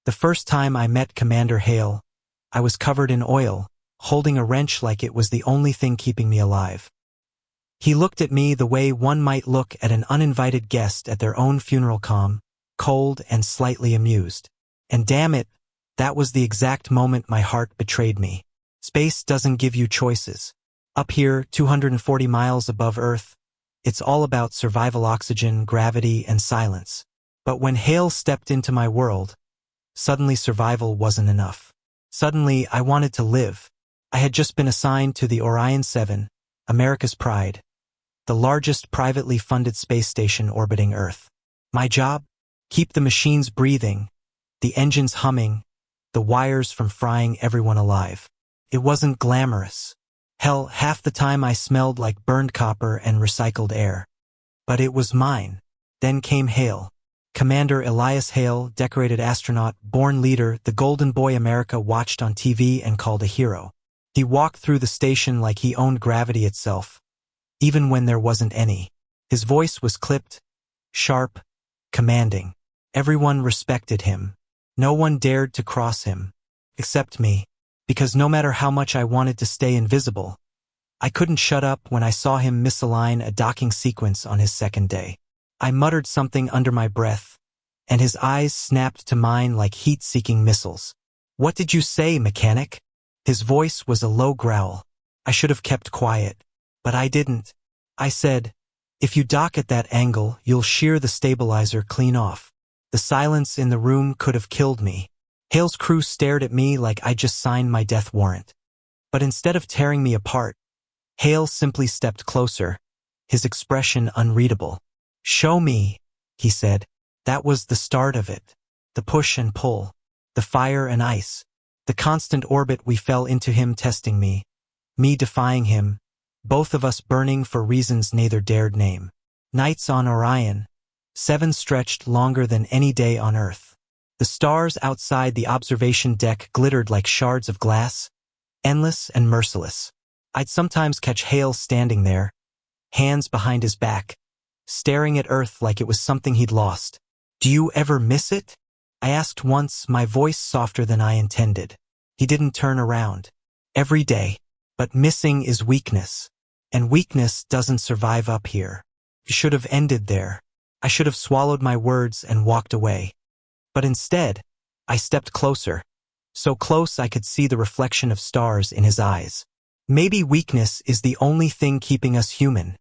The first time I met Commander Hale, I was covered in oil, holding a wrench like it was the only thing keeping me alive. He looked at me the way one might look at an uninvited guest at their own funeral, calm, cold, and slightly amused. And damn it, that was the exact moment my heart betrayed me. Space doesn't give you choices. Up here, 240 miles above Earth, it's all about survival, oxygen, gravity, and silence. But when Hale stepped into my world, suddenly survival wasn't enough. Suddenly, I wanted to live. I had just been assigned to the Orion 7, America's pride, the largest privately funded space station orbiting Earth. My job? Keep the machines breathing, the engines humming, the wires from frying everyone alive. It wasn't glamorous. Hell, half the time I smelled like burned copper and recycled air. But it was mine. Then came Hale. Commander Elias Hale, decorated astronaut, born leader, the golden boy America watched on TV and called a hero. He walked through the station like he owned gravity itself, even when there wasn't any. His voice was clipped, sharp, commanding. Everyone respected him. No one dared to cross him, except me, because no matter how much I wanted to stay invisible, I couldn't shut up when I saw him misalign a docking sequence on his second day. I muttered something under my breath, and his eyes snapped to mine like heat-seeking missiles. "What did you say, mechanic?" His voice was a low growl. I should have kept quiet, but I didn't. I said, "If you dock at that angle, you'll shear the stabilizer clean off." The silence in the room could have killed me. Hale's crew stared at me like I just signed my death warrant. But instead of tearing me apart, Hale simply stepped closer, his expression unreadable. "Show me," he said. That was the start of it. The push and pull, the fire and ice, the constant orbit we fell into, him testing me defying him, both of us burning for reasons neither dared name. Nights on Orion 7 stretched longer than any day on Earth. The stars outside the observation deck glittered like shards of glass, endless and merciless. I'd sometimes catch Hale standing there, hands behind his back, staring at Earth like it was something he'd lost. "Do you ever miss it?" I asked once, my voice softer than I intended. He didn't turn around. "Every day. But missing is weakness. And weakness doesn't survive up here." It should have ended there. I should have swallowed my words and walked away. But instead, I stepped closer. So close I could see the reflection of stars in his eyes. "Maybe weakness is the only thing keeping us human,"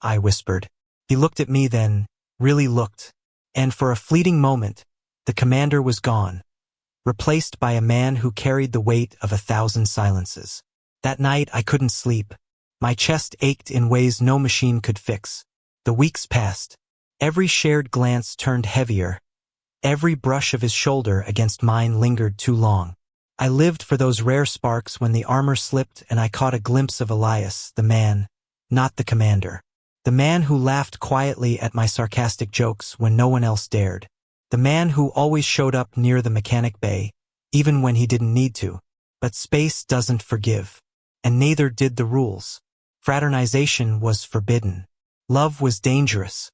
I whispered. He looked at me then, really looked. And for a fleeting moment, the commander was gone, replaced by a man who carried the weight of 1,000 silences. That night I couldn't sleep. My chest ached in ways no machine could fix. The weeks passed. Every shared glance turned heavier. Every brush of his shoulder against mine lingered too long. I lived for those rare sparks when the armor slipped and I caught a glimpse of Elias, the man, not the commander. The man who laughed quietly at my sarcastic jokes when no one else dared. The man who always showed up near the mechanic bay, even when he didn't need to. But space doesn't forgive. And neither did the rules. Fraternization was forbidden. Love was dangerous.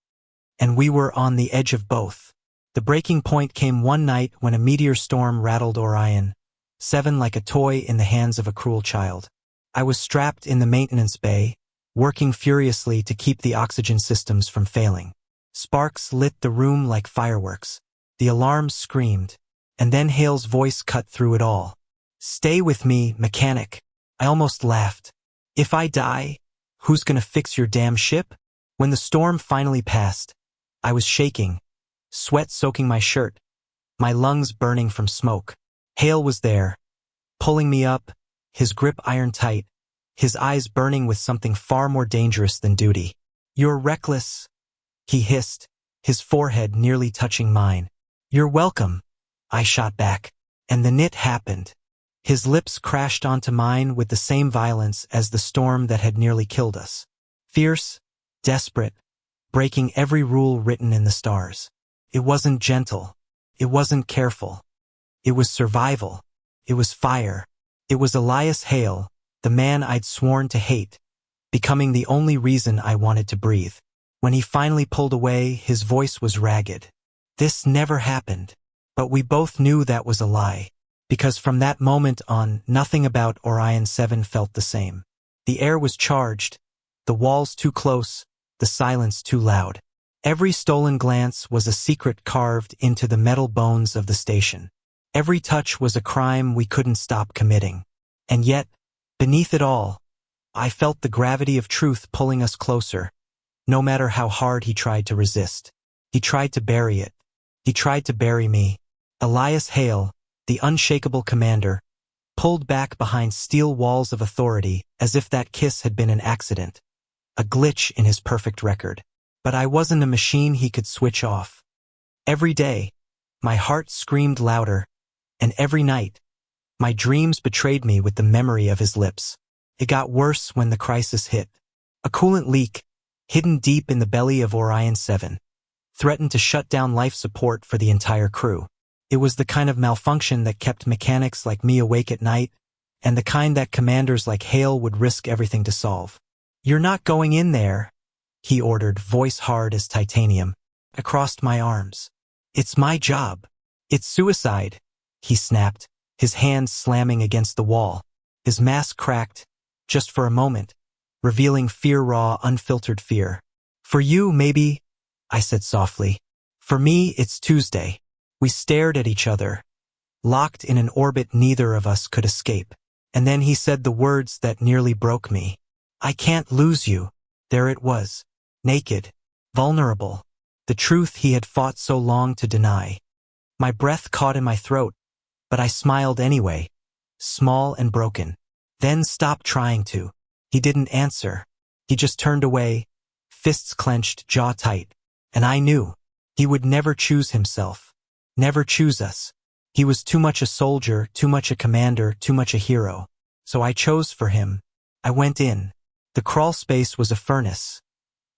And we were on the edge of both. The breaking point came one night when a meteor storm rattled Orion 7 like a toy in the hands of a cruel child. I was strapped in the maintenance bay, working furiously to keep the oxygen systems from failing. Sparks lit the room like fireworks. The alarms screamed. And then Hale's voice cut through it all. "Stay with me, mechanic." I almost laughed. "If I die, who's gonna fix your damn ship?" When the storm finally passed, I was shaking, sweat soaking my shirt, my lungs burning from smoke. Hale was there, pulling me up, his grip iron tight, his eyes burning with something far more dangerous than duty. "You're reckless," he hissed, his forehead nearly touching mine. "You're welcome," I shot back. And the knit happened. His lips crashed onto mine with the same violence as the storm that had nearly killed us. Fierce, desperate, breaking every rule written in the stars. It wasn't gentle. It wasn't careful. It was survival. It was fire. It was Elias Hale, the man I'd sworn to hate, becoming the only reason I wanted to breathe. When he finally pulled away, his voice was ragged. "This never happened. But we both knew that was a lie. Because from that moment on, nothing about Orion 7 felt the same. The air was charged, the walls too close, the silence too loud. Every stolen glance was a secret carved into the metal bones of the station. Every touch was a crime we couldn't stop committing. And yet, beneath it all, I felt the gravity of truth pulling us closer, no matter how hard he tried to resist. He tried to bury it. He tried to bury me. Elias Hale, the unshakable commander, pulled back behind steel walls of authority as if that kiss had been an accident, a glitch in his perfect record. But I wasn't a machine he could switch off. Every day, my heart screamed louder, and every night, my dreams betrayed me with the memory of his lips. It got worse when the crisis hit. A coolant leak, hidden deep in the belly of Orion 7, threatened to shut down life support for the entire crew. It was the kind of malfunction that kept mechanics like me awake at night, and the kind that commanders like Hale would risk everything to solve. "You're not going in there," he ordered, voice hard as titanium. I crossed my arms. "It's my job." "It's suicide," he snapped, his hands slamming against the wall. His mask cracked, just for a moment, revealing fear-raw, unfiltered fear. "For you, maybe," I said softly. "For me, it's Tuesday." We stared at each other, locked in an orbit neither of us could escape. And then he said the words that nearly broke me. "I can't lose you." There it was, naked, vulnerable, the truth he had fought so long to deny. My breath caught in my throat, but I smiled anyway, small and broken. "Then stop trying to." He didn't answer. He just turned away, fists clenched, jaw tight. And I knew he would never choose himself. Never choose us. He was too much a soldier, too much a commander, too much a hero. So I chose for him. I went in. The crawl space was a furnace,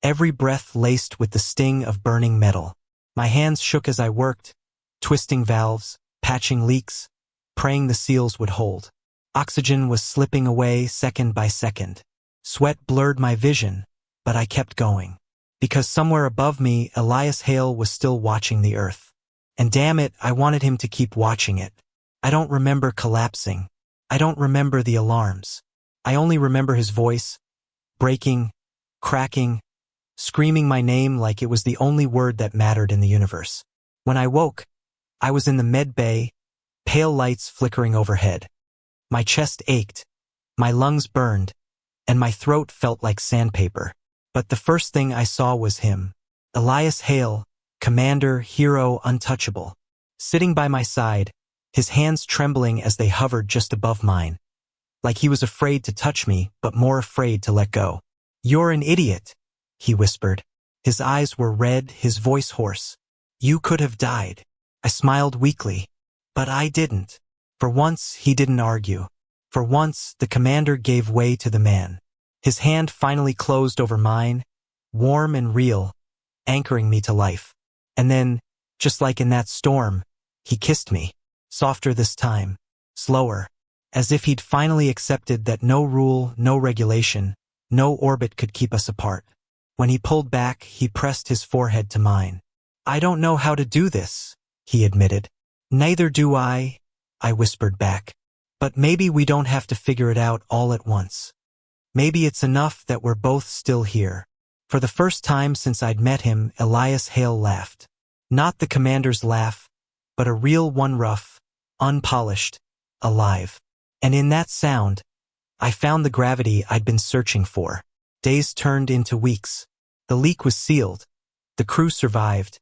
every breath laced with the sting of burning metal. My hands shook as I worked, twisting valves, patching leaks, praying the seals would hold. Oxygen was slipping away second by second. Sweat blurred my vision, but I kept going. Because somewhere above me, Elias Hale was still watching the Earth. And damn it, I wanted him to keep watching it. I don't remember collapsing. I don't remember the alarms. I only remember his voice, breaking, cracking, screaming my name like it was the only word that mattered in the universe. When I woke, I was in the med bay, pale lights flickering overhead. My chest ached, my lungs burned, and my throat felt like sandpaper. But the first thing I saw was him, Elias Hale, commander, hero, untouchable, sitting by my side, his hands trembling as they hovered just above mine, like he was afraid to touch me, but more afraid to let go. "You're an idiot," he whispered. His eyes were red, his voice hoarse. "You could have died." I smiled weakly. But I didn't. For once, he didn't argue. For once, the commander gave way to the man. His hand finally closed over mine, warm and real, anchoring me to life. And then, just like in that storm, he kissed me, softer this time, slower, as if he'd finally accepted that no rule, no regulation, no orbit could keep us apart. When he pulled back, he pressed his forehead to mine. "I don't know how to do this," he admitted. "Neither do I," I whispered back. "But maybe we don't have to figure it out all at once. Maybe it's enough that we're both still here." For the first time since I'd met him, Elias Hale laughed. Not the commander's laugh, but a real one, rough, unpolished, alive. And in that sound, I found the gravity I'd been searching for. Days turned into weeks. The leak was sealed, the crew survived,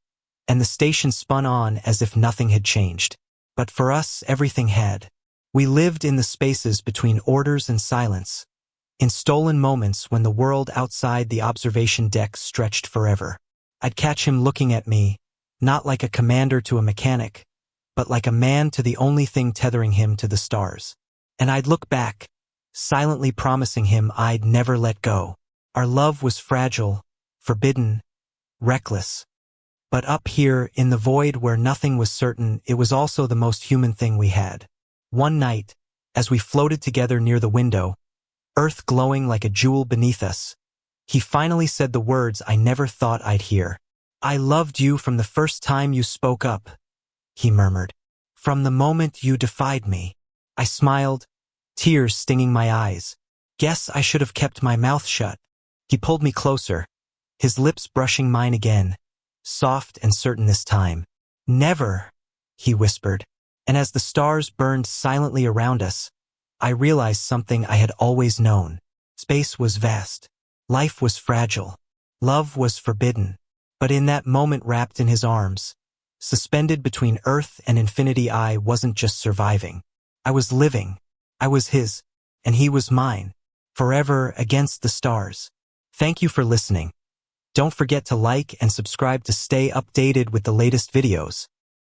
and the station spun on as if nothing had changed. But for us, everything had. We lived in the spaces between orders and silence, in stolen moments when the world outside the observation deck stretched forever. I'd catch him looking at me, not like a commander to a mechanic, but like a man to the only thing tethering him to the stars. And I'd look back, silently promising him I'd never let go. Our love was fragile, forbidden, reckless. But up here, in the void where nothing was certain, it was also the most human thing we had. One night, as we floated together near the window, Earth glowing like a jewel beneath us, he finally said the words I never thought I'd hear. "I loved you from the first time you spoke up." he murmured. From the moment you defied me. I smiled, tears stinging my eyes. Guess I should have kept my mouth shut. He pulled me closer, his lips brushing mine again, soft and certain this time. Never, he whispered, and as the stars burned silently around us, I realized something I had always known. Space was vast. Life was fragile. Love was forbidden. But in that moment wrapped in his arms, suspended between earth and infinity, I wasn't just surviving. I was living. I was his, and he was mine, forever against the stars. Thank you for listening. Don't forget to like and subscribe to stay updated with the latest videos.